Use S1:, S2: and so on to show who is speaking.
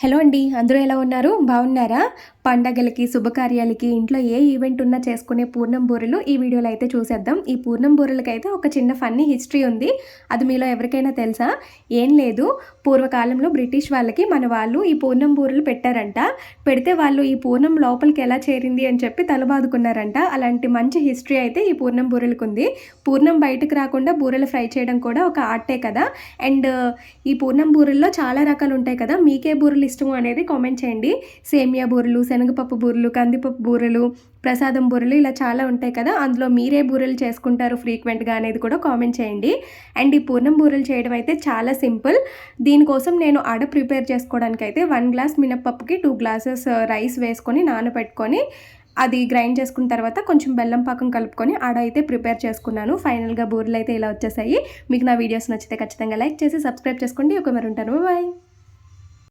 S1: Hello అండి, అందరూ ఎలా ఉన్నారు? బాగున్నారా? పండగలకి, శుభకార్యాలకి, ఇంట్లో ఏ ఈవెంట్ ఉన్నా చేసుకునే పూర్ణం బూరెలు ఈ వీడియోలో అయితే చూసేద్దాం. ఈ పూర్ణం బూరెలకైతే ఒక చిన్న ఫన్నీ హిస్టరీ ఉంది. అది మీలో ఎవరికైనా తెలుసా? ఏం లేదు, పూర్వకాలంలో బ్రిటిష్ వాళ్ళకి మన వాళ్ళు ఈ పూర్ణం బూరెలు పెట్టారంట. పెడితే వాళ్ళు ఈ పూర్ణం లోపలికి ఎలా చేరింది అని చెప్పి తలబాదుకున్నారంట. అలాంటి మంచి హిస్టరీ అయితే ఈ పూర్ణం బూరెలకు ఉంది. పూర్ణం బయటకు రాకుండా బూరెలు ఫ్రై చేయడం కూడా ఒక ఆర్టే కదా. అండ్ ఈ పూర్ణం బూరెల్లో చాలా రకాలు ఉంటాయి కదా. మీకే బూరెలు ఇష్టము అనేది కామెంట్ చేయండి. సేమియా బూరెలు, శనగపప్పు బూరెలు, కందిపప్పు బూరెలు, ప్రసాదం బూరెలు, ఇలా చాలా ఉంటాయి కదా. అందులో మీరే బూరెలు చేసుకుంటారు ఫ్రీక్వెంట్గా అనేది కూడా కామెంట్ చేయండి. అండ్ ఈ పూర్ణం బూరెలు చేయడం అయితే చాలా సింపుల్. దీనికోసం నేను అడ ప్రిపేర్ చేసుకోవడానికి అయితే 1 గ్లాస్ మినప్పప్పుకి 2 గ్లాసెస్ రైస్ వేసుకొని నానబెట్టుకొని అది గ్రైండ్ చేసుకున్న తర్వాత కొంచెం బెల్లం పాకం కలుపుకొని అడ అయితే ప్రిపేర్ చేసుకున్నాను. ఫైనల్గా బూరెలు అయితే ఇలా వచ్చేసాయి. మీకు నా వీడియోస్ నచ్చితే ఖచ్చితంగా లైక్ చేసి సబ్స్క్రైబ్ చేసుకోండి. ఒక మరి ఉంటాను. బాయ్.